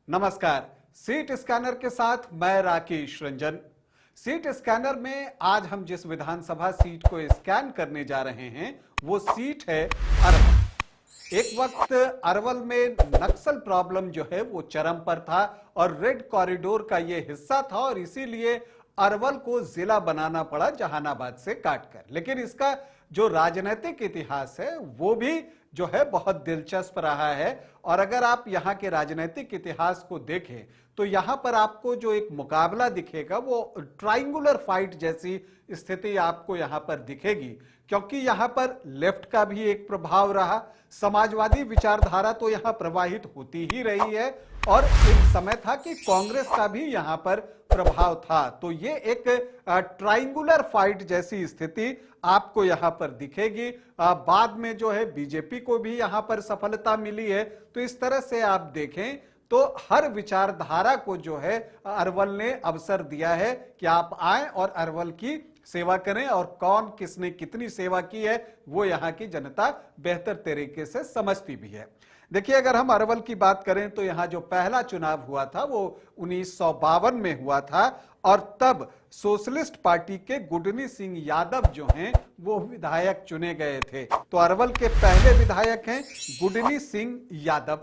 नमस्कार। Seat scanner के साथ मैं राकेश रंजन। सीट स्कैनर में आज हम जिस विधानसभा सीट को स्कैन करने जा रहे हैं वो सीट है अरवल। एक वक्त अरवल में नक्सल प्रॉब्लम जो है वो चरम पर था और रेड कॉरिडोर का ये हिस्सा था और इसीलिए अरवल को जिला बनाना पड़ा जहानाबाद से काटकर। लेकिन इसका जो राजनीतिक इतिहास है वो भी जो है बहुत दिलचस्प रहा है और अगर आप यहाँ के राजनीतिक इतिहास को देखें तो यहाँ पर आपको जो एक मुकाबला दिखेगा वो ट्रायंगुलर फाइट जैसी स्थिति आपको यहाँ पर दिखेगी, क्योंकि यहाँ पर लेफ्ट का भी एक प्रभाव रहा, समाजवादी विचारधारा तो यहाँ प्रवाहित होती ही रही है और एक समय था कि कांग्रेस का भी यहाँ पर प्रभाव था। तो ये एक ट्रायंगुलर फाइट जैसी स्थिति आपको यहाँ पर दिखेगी। बाद में जो है बीजेपी को भी यहाँ पर सफलता मिली है। तो इस तरह से आप देखें तो हर विचारधारा को जो है अरवल ने अवसर दिया है कि आप आए और अरवल की सेवा करें और कौन किसने कितनी सेवा की है वो यहाँ की जनता बेहतर तरीके से समझती भी है। देखिए, अगर हम अरवल की बात करें तो यहाँ जो पहला चुनाव हुआ था वो 1952 में हुआ था और तब सोशलिस्ट पार्टी के गुडनी सिंह यादव जो हैं वो विधायक चुने गए थे। तो अरवल के पहले विधायक हैं गुडनी सिंह यादव।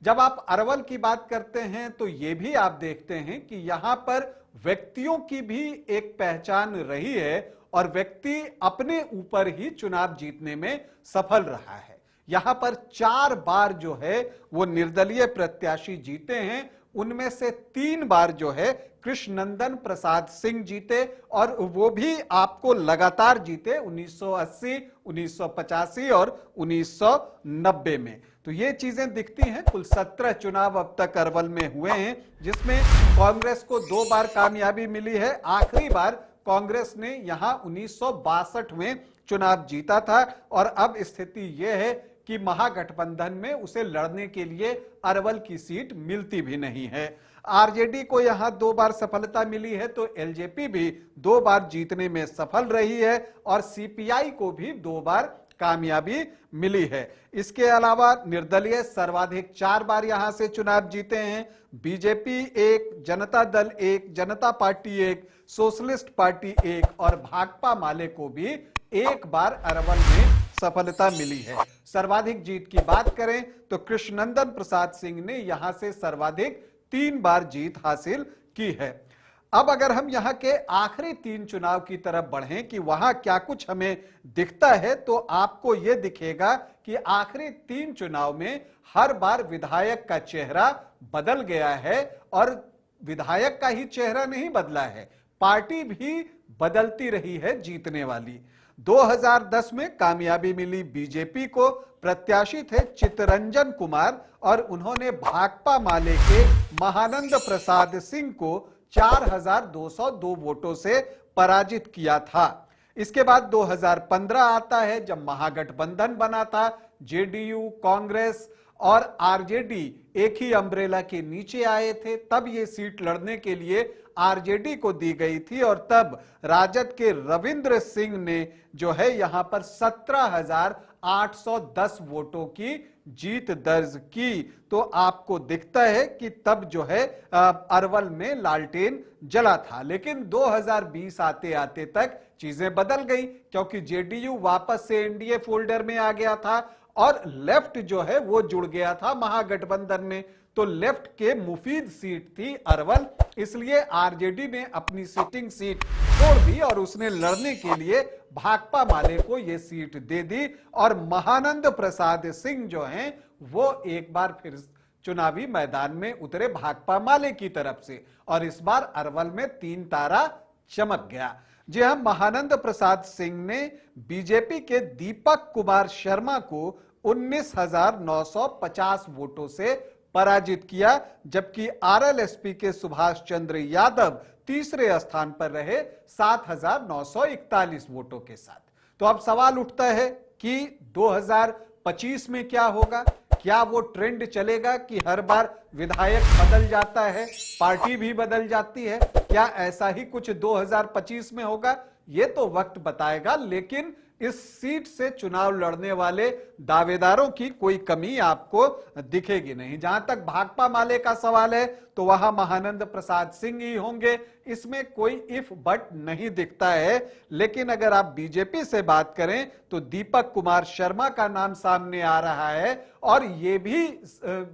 जब आप अरवल की बात करते हैं तो ये भी आप देखते हैं कि यहाँ पर व्यक्तियों की भी एक पहचान रही है और व्यक्ति अपने ऊपर ही चुनाव जीतने में सफल रहा है। यहां पर 4 बार जो है वो निर्दलीय प्रत्याशी जीते हैं, उनमें से 3 बार जो है कृष्णनंदन प्रसाद सिंह जीते और वो भी आपको लगातार जीते 1980, 1985 और 1990 में। तो ये चीजें दिखती हैं। कुल 17 चुनाव अब तक अरवल में हुए हैं जिसमें कांग्रेस को 2 बार कामयाबी मिली है। आखिरी बार कांग्रेस ने यहां 1962 में चुनाव जीता था और अब स्थिति यह है कि महागठबंधन में उसे लड़ने के लिए अरवल की सीट मिलती भी नहीं है। आरजेडी को यहां 2 बार सफलता मिली है तो एलजेपी भी 2 बार जीतने में सफल रही है और सीपीआई को भी 2 बार कामयाबी मिली है। इसके अलावा निर्दलीय सर्वाधिक 4 बार यहां से चुनाव जीते हैं। बीजेपी 1, जनता दल 1, जनता पार्टी 1, सोशलिस्ट पार्टी 1 और भाकपा माले को भी 1 बार अरवल में सफलता मिली है। सर्वाधिक जीत की बात करें तो कृष्णनंदन प्रसाद सिंह ने यहां से सर्वाधिक 3 बार जीत हासिल की है। अब अगर हम यहां के आखिरी 3 चुनाव की तरफ बढ़ें कि वहां क्या कुछ हमें दिखता है तो आपको यह दिखेगा कि आखिरी 3 चुनाव में हर बार विधायक का चेहरा बदल गया है और विधायक का ही चेहरा नहीं बदला है, पार्टी भी बदलती रही है जीतने वाली। 2010 में कामयाबी मिली बीजेपी को, प्रत्याशी थे चितरंजन कुमार और उन्होंने भाकपा माले के महानंद प्रसाद सिंह को 4202 वोटों से पराजित किया था। इसके बाद 2015 आता है जब महागठबंधन बना था। जेडीयू, कांग्रेस और आरजेडी एक ही अम्ब्रेला के नीचे आए थे। तब ये सीट लड़ने के लिए आरजेडी को दी गई थी और तब राजद के रविंद्र सिंह ने जो है यहां पर 17,810 वोटों की जीत दर्ज की। तो आपको दिखता है कि तब जो है अरवल में लालटेन जला था। लेकिन 2020 आते आते तक चीजें बदल गई क्योंकि जेडीयू वापस से एनडीए फोल्डर में आ गया था और लेफ्ट जो है वो जुड़ गया था महागठबंधन में। तो लेफ्ट के मुफीद सीट थी अरवल, इसलिए आरजेडी ने अपनी सिटिंग सीट छोड़ दी और उसने लड़ने के लिए भाकपा माले को यह सीट दे दी और महानंद प्रसाद सिंह जो हैं वो एक बार फिर चुनावी मैदान में उतरे भाकपा माले की तरफ से और इस बार अरवल में 3 तारा चमक गया। जी हां, महानंद प्रसाद सिंह ने बीजेपी के दीपक कुमार शर्मा को 19,950 वोटों से पराजित किया, जबकि आरएलएसपी के सुभाष चंद्र यादव तीसरे स्थान पर रहे 7,941 वोटों के साथ। तो अब सवाल उठता है कि 2025 में क्या होगा? क्या वो ट्रेंड चलेगा कि हर बार विधायक बदल जाता है, पार्टी भी बदल जाती है? क्या ऐसा ही कुछ 2025 में होगा? ये तो वक्त बताएगा। लेकिन इस सीट से चुनाव लड़ने वाले दावेदारों की कोई कमी आपको दिखेगी नहीं। जहां तक भाकपा माले का सवाल है तो वहां महानंद प्रसाद सिंह ही होंगे, इसमें कोई इफ बट नहीं दिखता है। लेकिन अगर आप बीजेपी से बात करें तो दीपक कुमार शर्मा का नाम सामने आ रहा है और ये भी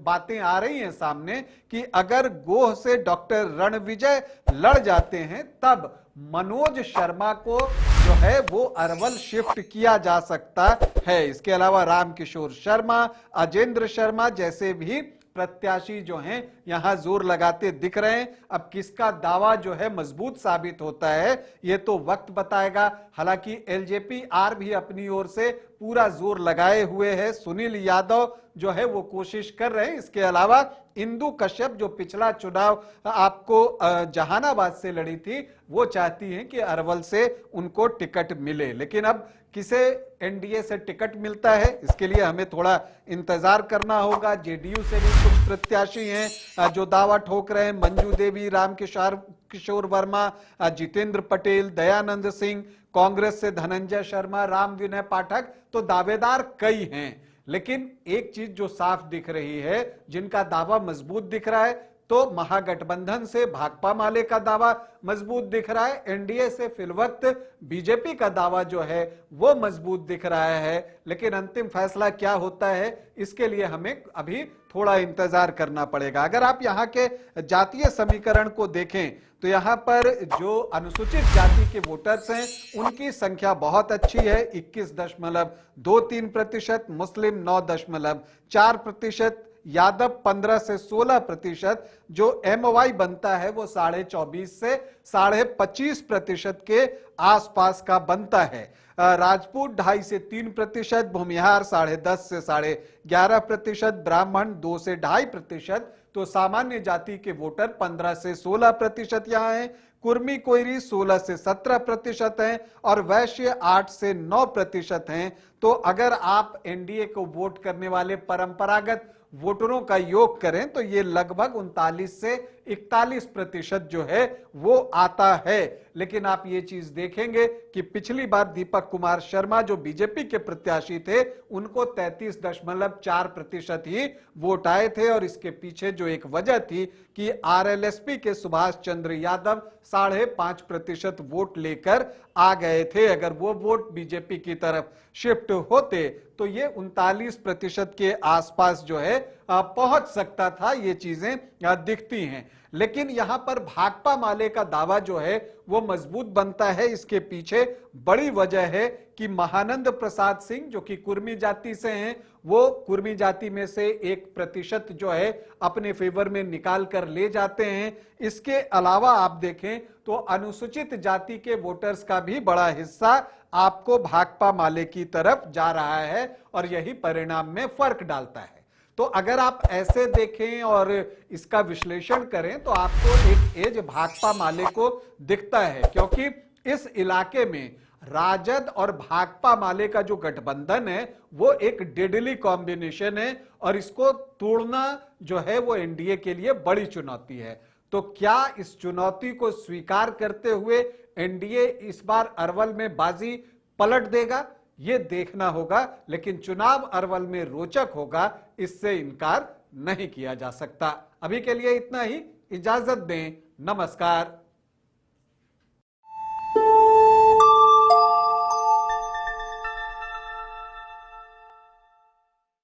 बातें आ रही हैं सामने कि अगर गोह से डॉक्टर रणविजय लड़ जाते हैं तब मनोज शर्मा को जो है वो अरवल शिफ्ट किया जा सकता है। इसके अलावा रामकिशोर शर्मा, अजेंद्र शर्मा जैसे भी प्रत्याशी जो हैं यहां जोर लगाते दिख रहे हैं। अब किसका दावा जो है मजबूत साबित होता है ये तो वक्त बताएगा। हालांकि एलजेपी आर भी अपनी ओर से पूरा जोर लगाए हुए है। सुनील यादव जो है वो कोशिश कर रहे हैं। इसके अलावा इंदु कश्यप जो पिछला चुनाव आपको जहानाबाद से लड़ी थी वो चाहती हैं कि अरवल से उनको टिकट मिले। लेकिन अब किसे एनडीए से टिकट मिलता है इसके लिए हमें थोड़ा इंतजार करना होगा। जेडीयू से भी कुछ प्रत्याशी हैं जो दावा ठोक रहे हैं, मंजू देवी, किशोर वर्मा, जितेंद्र पटेल, दयानंद सिंह, कांग्रेस से धनंजय शर्मा, राम विनय पाठक, तो दावेदार कई हैं। लेकिन एक चीज जो साफ दिख रही है, जिनका दावा मजबूत दिख रहा है, तो महागठबंधन से भाकपा माले का दावा मजबूत दिख रहा है, एनडीए से फिलवक्त बीजेपी का दावा जो है वो मजबूत दिख रहा है। लेकिन अंतिम फैसला क्या होता है इसके लिए हमें अभी थोड़ा इंतजार करना पड़ेगा। अगर आप यहाँ के जातीय समीकरण को देखें तो यहाँ पर जो अनुसूचित जाति के वोटर्स हैं उनकी संख्या बहुत अच्छी है, 21.23%, मुस्लिम 9.4%, यादव 15 से 16%, जो एमवाई बनता है वो 24.5 से 25.5% के आसपास का बनता है। राजपूत 2.5 से 3%, भूमिहार 10.5 से 11.5%, ब्राह्मण 2 से 2.5%, तो सामान्य जाति के वोटर 15 से 16% यहाँ हैं। कुर्मी कोयरी 16 से 17% हैं और वैश्य 8 से 9% हैं। तो अगर आप एनडीए को वोट करने वाले परंपरागत वोटरों का योग करें तो ये लगभग 39 से 41% जो है वो आता है। लेकिन आप ये चीज देखेंगे कि पिछली बार दीपक कुमार शर्मा जो बीजेपी के प्रत्याशी थे उनको 33.4% ही वोट आए थे और इसके पीछे जो एक वजह थी कि आरएलएसपी के सुभाष चंद्र यादव 5.5% वोट लेकर आ गए थे। अगर वो वोट बीजेपी की तरफ शिफ्ट होते तो ये 39% के आसपास जो है पहुंच सकता था। ये चीजें दिखती हैं। लेकिन यहां पर भाकपा माले का दावा जो है वो मजबूत बनता है। इसके पीछे बड़ी वजह है कि महानंद प्रसाद सिंह जो कि कुर्मी जाति से हैं वो कुर्मी जाति में से 1% जो है अपने फेवर में निकाल कर ले जाते हैं। इसके अलावा आप देखें तो अनुसूचित जाति के वोटर्स का भी बड़ा हिस्सा आपको भाकपा माले की तरफ जा रहा है और यही परिणाम में फर्क डालता है। तो अगर आप ऐसे देखें और इसका विश्लेषण करें तो आपको एक एज भाकपा माले को दिखता है, क्योंकि इस इलाके में राजद और भाकपा माले का जो गठबंधन है वो एक डेडली कॉम्बिनेशन है और इसको तोड़ना जो है वो एनडीए के लिए बड़ी चुनौती है। तो क्या इस चुनौती को स्वीकार करते हुए एनडीए इस बार अरवल में बाजी पलट देगा, ये देखना होगा। लेकिन चुनाव अरवल में रोचक होगा, इससे इनकार नहीं किया जा सकता। अभी के लिए इतना ही, इजाजत दें, नमस्कार।